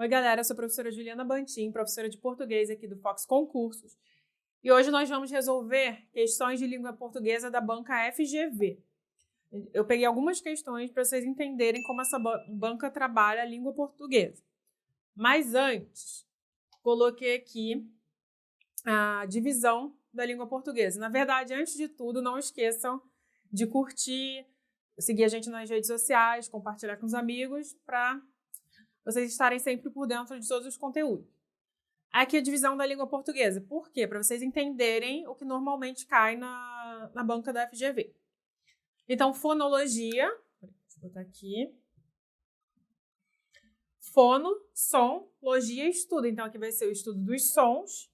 Oi, galera, eu sou a professora Juliana Bantin, professora de português aqui do Fox Concursos. E hoje nós vamos resolver questões de língua portuguesa da banca FGV. Eu peguei algumas questões para vocês entenderem como essa banca trabalha a língua portuguesa. Mas antes, coloquei aqui a divisão da língua portuguesa. Na verdade, antes de tudo, não esqueçam de curtir, seguir a gente nas redes sociais, compartilhar com os amigos, para vocês estarem sempre por dentro de todos os conteúdos. Aqui a divisão da língua portuguesa. Por quê? Para vocês entenderem o que normalmente cai na banca da FGV. Então, fonologia. Deixa eu botar aqui. Fono, som, logia, estudo. Então, aqui vai ser o estudo dos sons.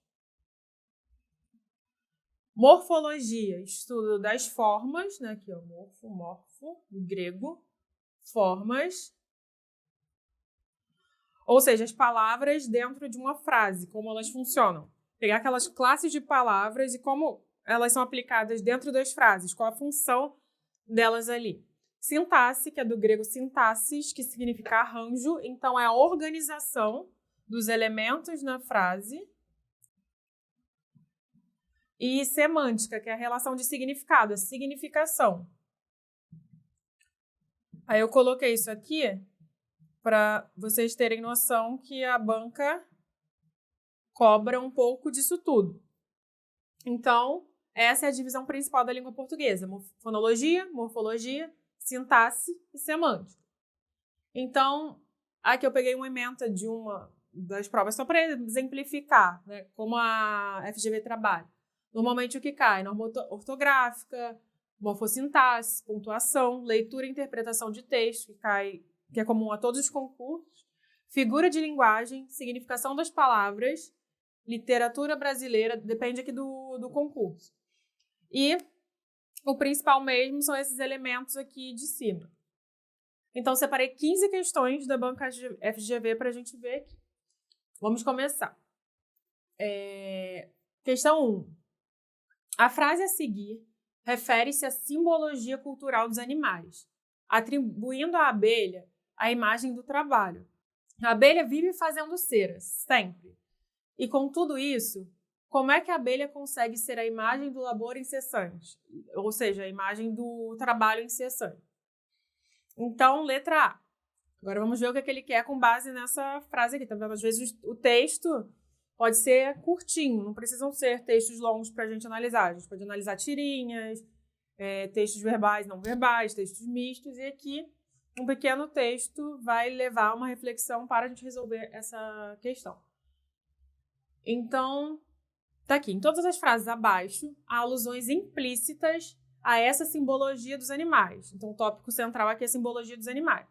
Morfologia, estudo das formas, né? Aqui, ó, morfo, do grego. Formas. Ou seja, as palavras dentro de uma frase, como elas funcionam. Pegar aquelas classes de palavras e como elas são aplicadas dentro das frases, qual a função delas ali. Sintaxe, que é do grego sintaxis, que significa arranjo, então é a organização dos elementos na frase. E semântica, que é a relação de significado, a significação. Aí eu coloquei isso aqui para vocês terem noção que a banca cobra um pouco disso tudo. Então, essa é a divisão principal da língua portuguesa. Fonologia, morfologia, sintaxe e semântica. Então, aqui eu peguei uma ementa de uma das provas só para exemplificar, né, como a FGV trabalha. Normalmente o que cai? Norma ortográfica, morfossintaxe, pontuação, leitura e interpretação de texto, que é comum a todos os concursos, figura de linguagem, significação das palavras, literatura brasileira, depende aqui do concurso. E o principal mesmo são esses elementos aqui de cima. Então, separei 15 questões da banca FGV para a gente ver aqui. Vamos começar. Questão 1. A frase a seguir refere-se à simbologia cultural dos animais, atribuindo à abelha a imagem do trabalho. A abelha vive fazendo cera, sempre. E com tudo isso, como é que a abelha consegue ser a imagem do labor incessante? Ou seja, a imagem do trabalho incessante. Então, letra A. Agora vamos ver o que ele quer com base nessa frase aqui. Tá vendo? Às vezes o texto pode ser curtinho, não precisam ser textos longos para a gente analisar. A gente pode analisar tirinhas, textos verbais, não verbais, textos mistos, e aqui um pequeno texto vai levar a uma reflexão para a gente resolver essa questão. Então, tá aqui. Em todas as frases abaixo, há alusões implícitas a essa simbologia dos animais. Então, o tópico central aqui é a simbologia dos animais.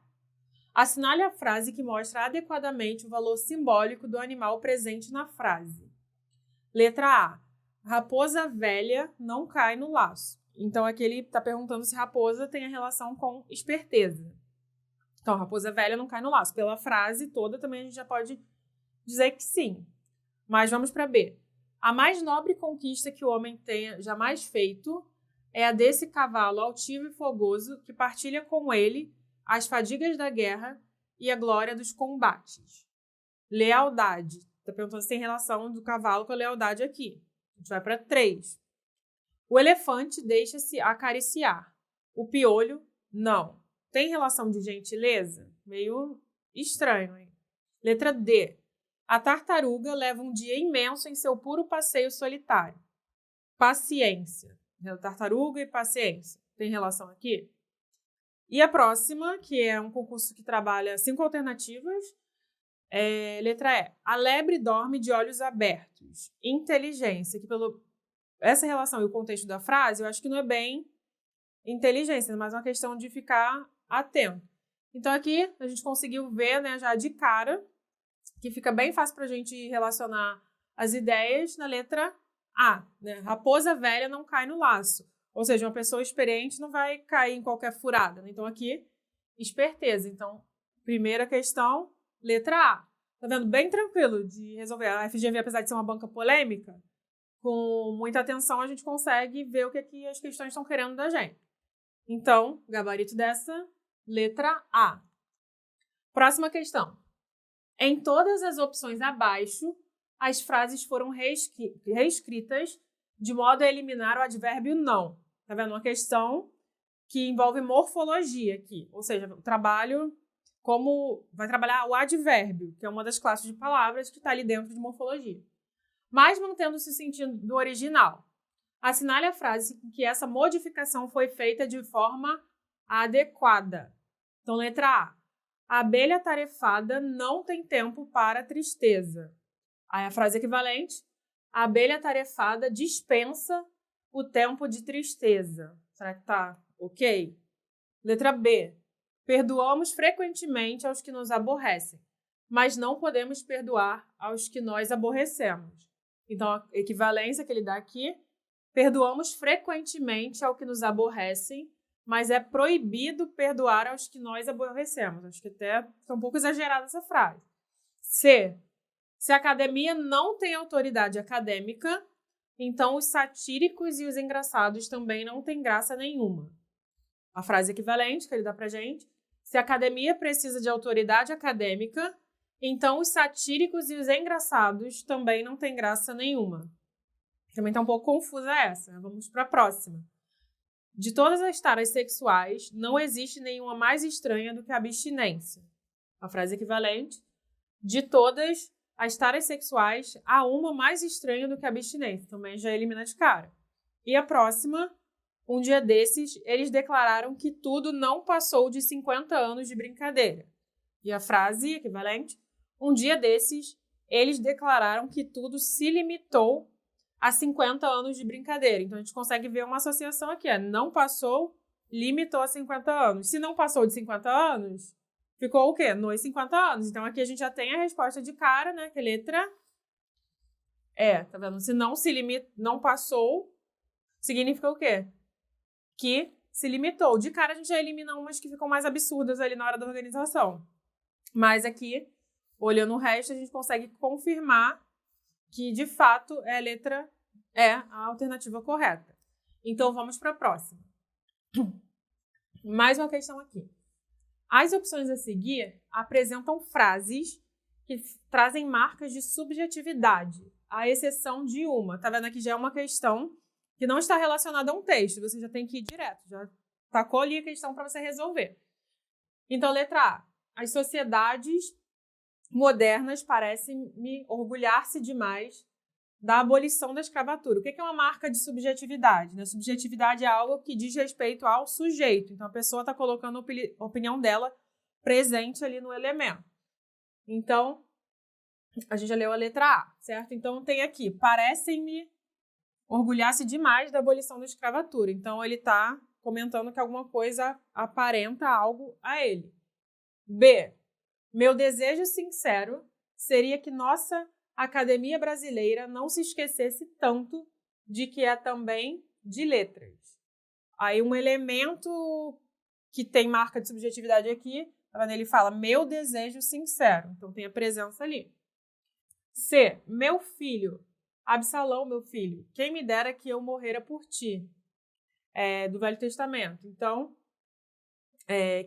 Assinale a frase que mostra adequadamente o valor simbólico do animal presente na frase. Letra A. Raposa velha não cai no laço. Então, aqui ele está perguntando se raposa tem a relação com esperteza. Então, raposa velha não cai no laço. Pela frase toda também a gente já pode dizer que sim. Mas vamos para B. A mais nobre conquista que o homem tenha jamais feito é a desse cavalo altivo e fogoso que partilha com ele as fadigas da guerra e a glória dos combates. Lealdade. Está perguntando se tem relação do cavalo com a lealdade aqui. A gente vai para 3. O elefante deixa-se acariciar. O piolho, não. Tem relação de gentileza? Meio estranho, hein? Letra D. A tartaruga leva um dia imenso em seu puro passeio solitário. Paciência. Tartaruga e paciência. Tem relação aqui? E a próxima, que é um concurso que trabalha 5 alternativas, letra E. A lebre dorme de olhos abertos. Inteligência. Que essa relação e o contexto da frase, eu acho que não é bem inteligência, mas uma questão de ficar atento. Então, aqui a gente conseguiu ver, né, já de cara, que fica bem fácil para a gente relacionar as ideias na letra A. Né? Raposa velha não cai no laço. Ou seja, uma pessoa experiente não vai cair em qualquer furada. Né? Então, aqui, esperteza. Então, primeira questão, letra A. Tá vendo? Bem tranquilo de resolver. A FGV, apesar de ser uma banca polêmica, com muita atenção a gente consegue ver o que aqui as questões estão querendo da gente. Então, gabarito dessa, letra A. Próxima questão. Em todas as opções abaixo, as frases foram reescritas de modo a eliminar o advérbio não. Tá vendo? Uma questão que envolve morfologia aqui. Ou seja, o trabalho vai trabalhar o advérbio, que é uma das classes de palavras que está ali dentro de morfologia. Mas mantendo-se o sentido do original. Assinale a frase em que essa modificação foi feita de forma adequada. Então, letra A. A abelha tarefada não tem tempo para tristeza. Aí a frase equivalente. A abelha tarefada dispensa o tempo de tristeza. Será que tá ok? Letra B. Perdoamos frequentemente aos que nos aborrecem, mas não podemos perdoar aos que nós aborrecemos. Então, a equivalência que ele dá aqui. Perdoamos frequentemente ao que nos aborrecem, mas é proibido perdoar aos que nós aborrecemos. Acho que até está um pouco exagerada essa frase. C. Se a academia não tem autoridade acadêmica, então os satíricos e os engraçados também não têm graça nenhuma. A frase equivalente que ele dá pra gente. Se a academia precisa de autoridade acadêmica, então os satíricos e os engraçados também não têm graça nenhuma. Também está um pouco confusa essa. Vamos para a próxima. De todas as taras sexuais, não existe nenhuma mais estranha do que a abstinência. A frase equivalente. De todas as taras sexuais, há uma mais estranha do que a abstinência. Também já elimina de cara. E a próxima. Um dia desses, eles declararam que tudo não passou de 50 anos de brincadeira. E a frase equivalente. Um dia desses, eles declararam que tudo se limitou a 50 anos de brincadeira. Então, a gente consegue ver uma associação aqui. Não passou, limitou a 50 anos. Se não passou de 50 anos, ficou o quê? Nos 50 anos. Então, aqui a gente já tem a resposta de cara, né? Que é letra E. Tá vendo? Se não passou, significa o quê? Que se limitou. De cara, a gente já elimina umas que ficam mais absurdas ali na hora da organização. Mas aqui, olhando o resto, a gente consegue confirmar que, de fato, é a letra E, a alternativa correta. Então, vamos para a próxima. Mais uma questão aqui. As opções a seguir apresentam frases que trazem marcas de subjetividade, à exceção de uma. Tá vendo aqui? Já é uma questão que não está relacionada a um texto. Você já tem que ir direto. Já tacou ali a questão para você resolver. Então, letra A. As sociedades modernas parecem-me orgulhar-se demais da abolição da escravatura. O que é uma marca de subjetividade? Né? Subjetividade é algo que diz respeito ao sujeito. Então, a pessoa está colocando a opinião dela presente ali no elemento. Então, a gente já leu a letra A, certo? Então, tem aqui, parecem-me orgulhar-se demais da abolição da escravatura. Então, ele está comentando que alguma coisa aparenta algo a ele. B. Meu desejo sincero seria que nossa Academia Brasileira não se esquecesse tanto de que é também de letras. Aí um elemento que tem marca de subjetividade aqui, tá vendo? Ele fala meu desejo sincero. Então tem a presença ali. C. Meu filho. Absalão, meu filho. Quem me dera que eu morrera por ti. Do Velho Testamento. Então,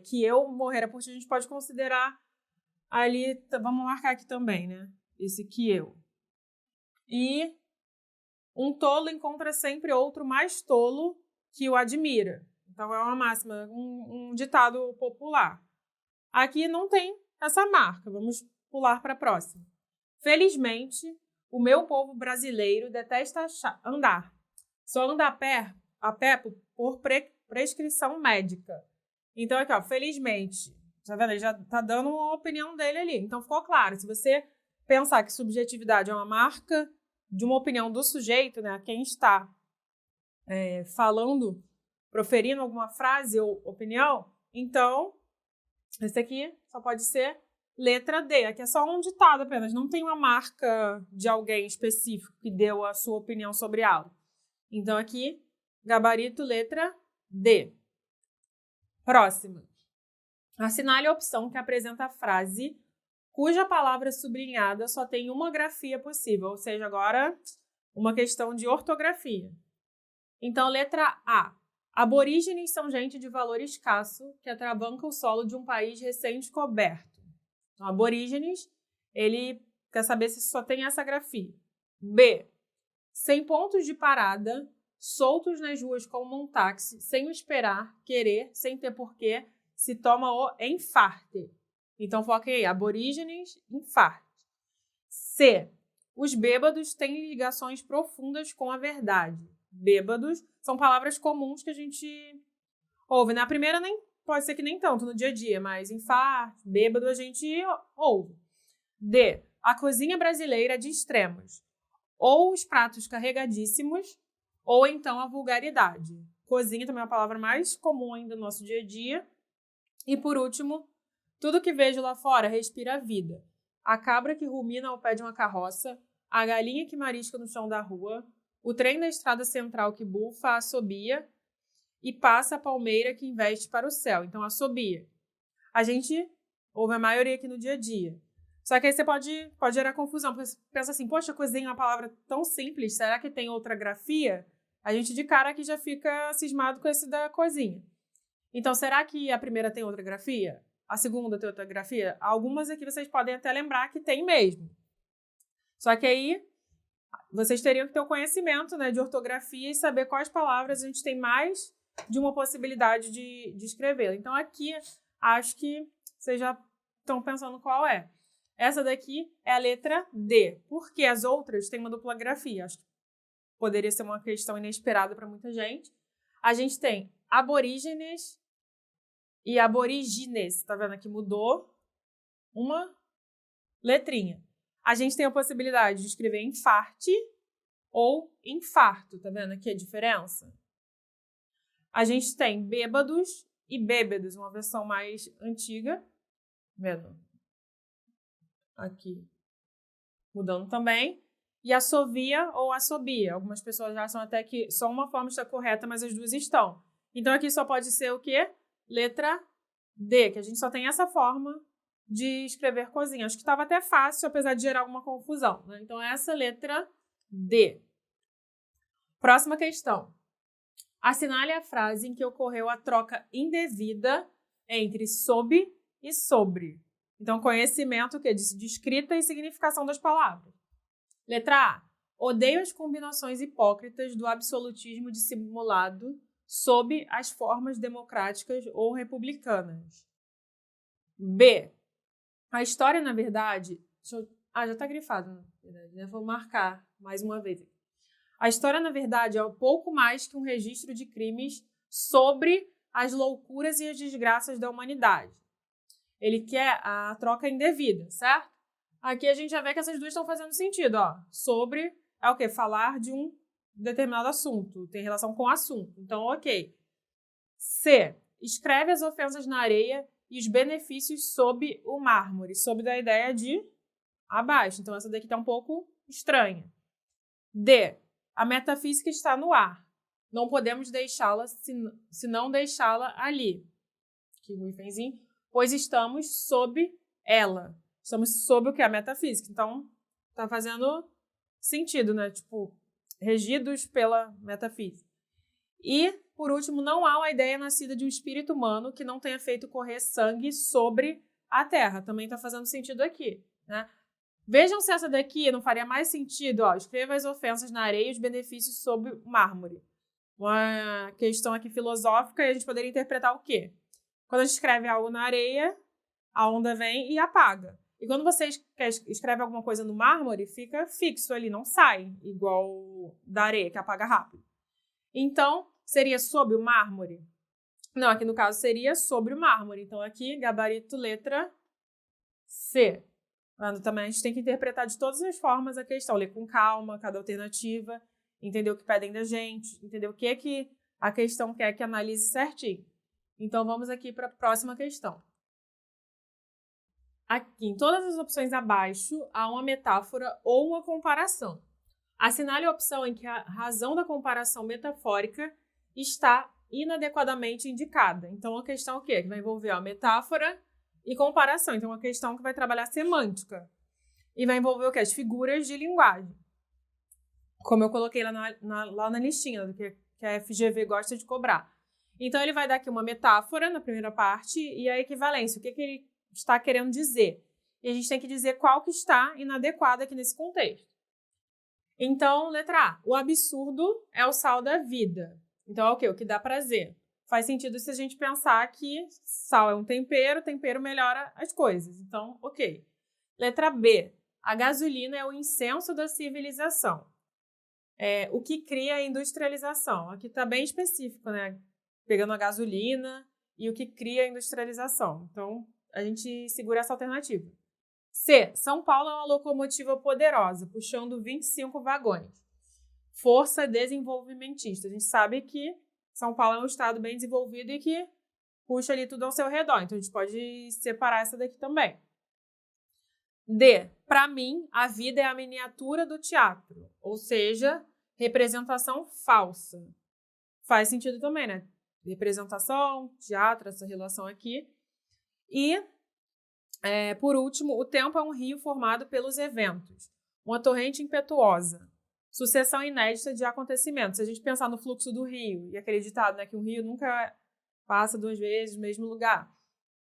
que eu morrera por ti, a gente pode considerar ali, vamos marcar aqui também, né? Esse que eu. E um tolo encontra sempre outro mais tolo que o admira. Então, é uma máxima, um ditado popular. Aqui não tem essa marca. Vamos pular para a próxima. Felizmente, o meu povo brasileiro detesta andar. Só anda a pé por prescrição médica. Então, aqui, ó, felizmente, tá vendo? Ele já tá dando uma opinião dele ali. Então, ficou claro. Se você pensar que subjetividade é uma marca de uma opinião do sujeito, né? Quem está falando, proferindo alguma frase ou opinião, então, esse aqui só pode ser letra D. Aqui é só um ditado apenas. Não tem uma marca de alguém específico que deu a sua opinião sobre algo. Então, aqui, gabarito, letra D. Próxima. Assinale a opção que apresenta a frase cuja palavra sublinhada só tem uma grafia possível, ou seja, agora uma questão de ortografia. Então, letra A. Aborígenes são gente de valor escasso que atravanca o solo de um país recém-descoberto. Então, aborígenes Ele quer saber se só tem essa grafia. B. Sem pontos de parada, soltos nas ruas como um táxi, sem o esperar, querer, sem ter porquê, se toma o enfarte. Então, foca aí, aborígenes, enfarte. C. Os bêbados têm ligações profundas com a verdade. Bêbados são palavras comuns que a gente ouve. Na primeira, pode ser que nem tanto no dia a dia, mas enfarte, bêbado a gente ouve. D. A cozinha brasileira é de extremos. Ou os pratos carregadíssimos, ou então a vulgaridade. Cozinha também é uma palavra mais comum ainda no nosso dia a dia. E por último, tudo que vejo lá fora respira a vida. A cabra que rumina ao pé de uma carroça, a galinha que marisca no chão da rua, o trem da estrada central que bufa, assobia, e passa a palmeira que investe para o céu. Então, assobia. A gente ouve a maioria aqui no dia a dia. Só que aí você pode gerar confusão, porque você pensa assim, poxa, cozinha é uma palavra tão simples, será que tem outra grafia? A gente de cara aqui já fica cismado com esse da cozinha. Então, será que a primeira tem outra grafia? A segunda tem outra grafia? Algumas aqui vocês podem até lembrar que tem mesmo. Só que aí, vocês teriam que ter o conhecimento, né, de ortografia e saber quais palavras a gente tem mais de uma possibilidade de escrever. Então, aqui, acho que vocês já estão pensando qual é. Essa daqui é a letra D, porque as outras têm uma dupla grafia. Acho que poderia ser uma questão inesperada para muita gente. A gente tem aborígenes e aborígenes. Tá vendo aqui? Mudou uma letrinha. A gente tem a possibilidade de escrever enfarte ou infarto. Tá vendo aqui a diferença? A gente tem bêbados e bêbados, uma versão mais antiga. Vendo? Aqui mudando também. E assovia ou assobia. Algumas pessoas acham até que só uma forma está correta, mas as duas estão. Então, aqui só pode ser o quê? Letra D, que a gente só tem essa forma de escrever cozinha. Acho que estava até fácil, apesar de gerar alguma confusão, né? Então, essa letra D. Próxima questão. Assinale a frase em que ocorreu a troca indevida entre sob e sobre. Então, conhecimento o quê? De escrita e significação das palavras. Letra A. Odeio as combinações hipócritas do absolutismo dissimulado sob as formas democráticas ou republicanas. B. A história, na verdade... já está grifado, na verdade, né? Vou marcar mais uma vez. A história, na verdade, é um pouco mais que um registro de crimes sobre as loucuras e as desgraças da humanidade. Ele quer a troca indevida, certo? Aqui a gente já vê que essas duas estão fazendo sentido, ó. Sobre é o quê? Falar de um determinado assunto, tem relação com o assunto. Então, ok. C. Escreve as ofensas na areia e os benefícios sob o mármore. Sob da ideia de abaixo. Então, essa daqui está um pouco estranha. D. A metafísica está no ar. Não podemos deixá-la se não deixá-la ali. Aqui o hífenzinho. Pois estamos sob ela. Estamos sob o que? A metafísica. Então, tá fazendo sentido, né? Tipo, regidos pela metafísica. E, por último, não há uma ideia nascida de um espírito humano que não tenha feito correr sangue sobre a Terra. Também tá fazendo sentido aqui, né? Vejam se essa daqui não faria mais sentido, ó. Escreva as ofensas na areia e os benefícios sob o mármore. Uma questão aqui filosófica e a gente poderia interpretar o quê? Quando a gente escreve algo na areia, a onda vem e apaga. E quando você escreve alguma coisa no mármore, fica fixo ali, não sai, igual da areia, que apaga rápido. Então, seria sob o mármore? Não, aqui no caso seria sobre o mármore. Então, aqui, gabarito letra C. Também a gente tem que interpretar de todas as formas a questão, ler com calma, cada alternativa, entender o que pedem da gente, entender o que é que a questão quer que analise certinho. Então, vamos aqui para a próxima questão. Aqui, em todas as opções abaixo, há uma metáfora ou uma comparação. Assinale a opção em que a razão da comparação metafórica está inadequadamente indicada. Então, a questão é o quê? Que vai envolver a metáfora e comparação. Então, uma questão que vai trabalhar semântica. E vai envolver o quê? As figuras de linguagem. Como eu coloquei lá na listinha, do que a FGV gosta de cobrar. Então, ele vai dar aqui uma metáfora na primeira parte e a equivalência. O que ele está querendo dizer? e a gente tem que dizer qual que está inadequado aqui nesse contexto. Então, letra A. O absurdo é o sal da vida. Então, é o quê? O que dá prazer. Faz sentido se a gente pensar que sal é um tempero, tempero melhora as coisas. Então, ok. Letra B. A gasolina é o incenso da civilização. O que cria a industrialização. Aqui está bem específico, né? Pegando a gasolina e o que cria a industrialização. Então, a gente segura essa alternativa. C. São Paulo é uma locomotiva poderosa, puxando 25 vagões. Força desenvolvimentista. A gente sabe que São Paulo é um estado bem desenvolvido e que puxa ali tudo ao seu redor. Então, a gente pode separar essa daqui também. D. Para mim, a vida é a miniatura do teatro, ou seja, representação falsa. Faz sentido também, né? Representação, teatro, essa relação aqui. E, por último, o tempo é um rio formado pelos eventos, uma torrente impetuosa, sucessão inédita de acontecimentos. Se a gente pensar no fluxo do rio, e aquele ditado, né, que um rio nunca passa 2 vezes no mesmo lugar.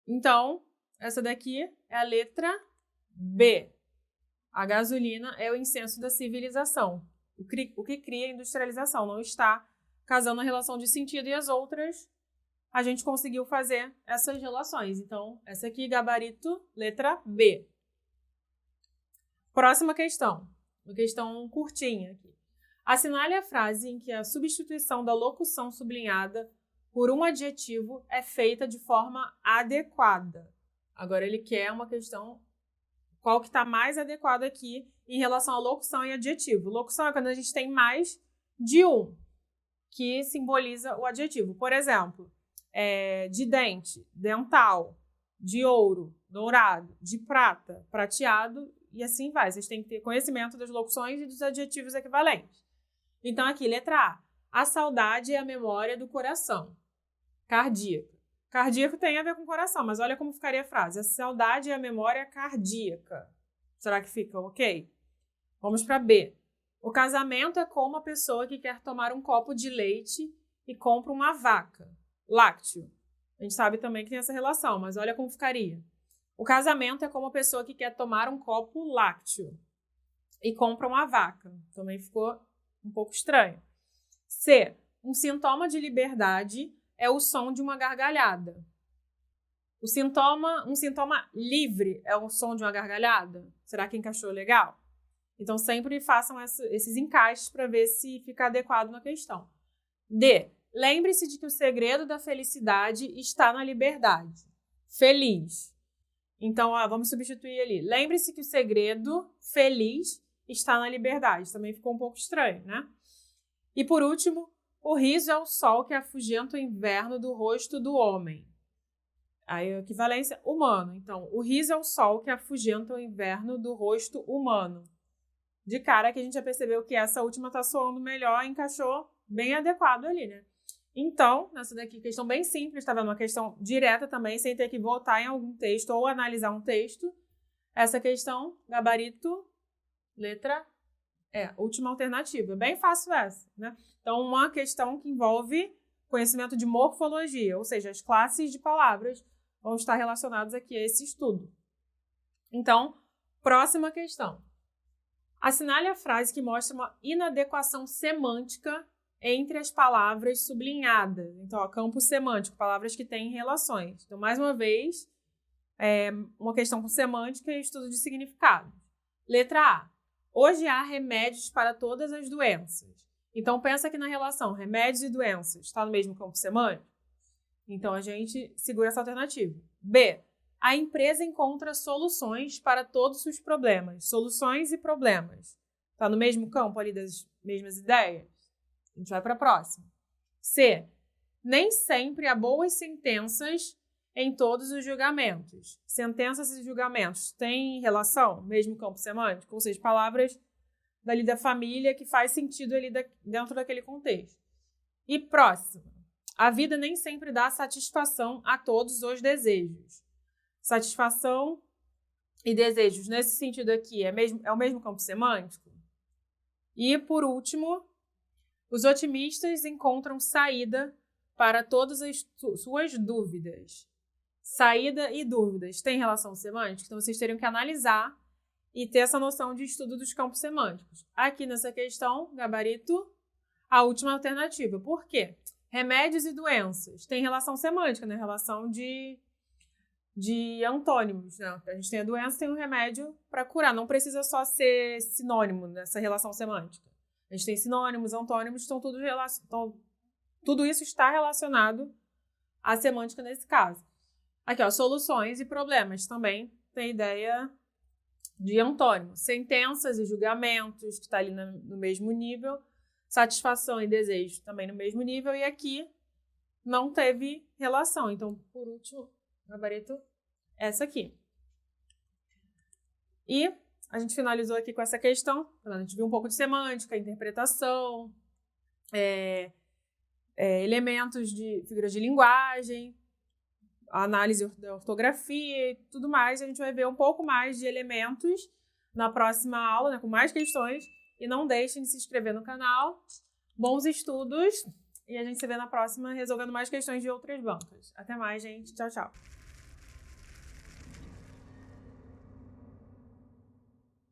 Então, essa daqui é a letra B. A gasolina é o incenso da civilização. O que cria a industrialização. Não está casando a relação de sentido, e as outras a gente conseguiu fazer essas relações. Então, essa aqui, gabarito, letra B. Próxima questão. Uma questão curtinha aqui. Assinale a frase em que a substituição da locução sublinhada por um adjetivo é feita de forma adequada. Agora ele quer uma questão, qual que está mais adequado aqui em relação à locução e adjetivo. Locução é quando a gente tem mais de um, que simboliza o adjetivo. Por exemplo, de dente, dental, de ouro, dourado, de prata, prateado, e assim vai. Vocês têm que ter conhecimento das locuções e dos adjetivos equivalentes. Então, aqui, letra A. A saudade é a memória do coração. Cardíaco. Cardíaco tem a ver com coração, mas olha como ficaria a frase. A saudade é a memória cardíaca. Será que fica ok? Vamos para B. O casamento é como a pessoa que quer tomar um copo de leite e compra uma vaca. Lácteo. A gente sabe também que tem essa relação, mas olha como ficaria. O casamento é como a pessoa que quer tomar um copo lácteo e compra uma vaca. Também ficou um pouco estranho. C. Um sintoma de liberdade é o som de uma gargalhada. Um sintoma livre é o som de uma gargalhada? Será que encaixou legal? Então, sempre façam esses encaixes para ver se fica adequado na questão. D. Lembre-se de que o segredo da felicidade está na liberdade. Feliz. Então, vamos substituir ali. Lembre-se que o segredo feliz está na liberdade. Também ficou um pouco estranho, né? E por último, o riso é o sol que afugenta o inverno do rosto do homem. Aí a equivalência humano. Então, o riso é o sol que afugenta o inverno do rosto humano. De cara que a gente já percebeu que essa última está soando melhor, encaixou bem adequado ali, né? Então, nessa daqui, questão bem simples, tá vendo? Uma questão direta também, sem ter que voltar em algum texto ou analisar um texto. Essa questão, gabarito, letra última alternativa. Bem fácil essa, né? Então, uma questão que envolve conhecimento de morfologia, ou seja, as classes de palavras vão estar relacionadas aqui a esse estudo. Então, próxima questão. Assinale a frase que mostra uma inadequação semântica entre as palavras sublinhadas. Então, campo semântico, palavras que têm relações. Então, mais uma vez, uma questão com semântica e estudo de significado. Letra A. Hoje há remédios para todas as doenças. Então, pensa aqui na relação remédios e doenças. Está no mesmo campo semântico? Então, a gente segura essa alternativa. B. A empresa encontra soluções para todos os problemas. Soluções e problemas. Está no mesmo campo ali das mesmas ideias? A gente vai para a próxima. C. Nem sempre há boas sentenças em todos os julgamentos. Sentenças e julgamentos têm relação? Mesmo campo semântico? Ou seja, palavras dali da família que faz sentido ali dentro daquele contexto. E próxima. A vida nem sempre dá satisfação a todos os desejos. Satisfação e desejos, nesse sentido aqui, é o mesmo campo semântico? E, por último, os otimistas encontram saída para todas as suas dúvidas. saída e dúvidas têm relação semântica? Então, vocês teriam que analisar e ter essa noção de estudo dos campos semânticos. Aqui nessa questão, gabarito, a última alternativa. Por quê? Remédios e doenças têm relação semântica, né? Relação de antônimos, né? A gente tem a doença, tem um remédio para curar. Não precisa só ser sinônimo nessa relação semântica. A gente tem sinônimos, antônimos, então tudo isso está relacionado à semântica nesse caso. Aqui, ó, soluções e problemas também tem ideia de antônimo. Sentenças e julgamentos, que está ali no mesmo nível. Satisfação e desejo também no mesmo nível. E aqui não teve relação. Então, por último, gabarito, essa aqui. E a gente finalizou aqui com essa questão. A gente viu um pouco de semântica, interpretação, elementos de figuras de linguagem, análise da ortografia e tudo mais. A gente vai ver um pouco mais de elementos na próxima aula, né, com mais questões. E não deixem de se inscrever no canal. Bons estudos! E a gente se vê na próxima resolvendo mais questões de outras bancas. Até mais, gente. Tchau, tchau.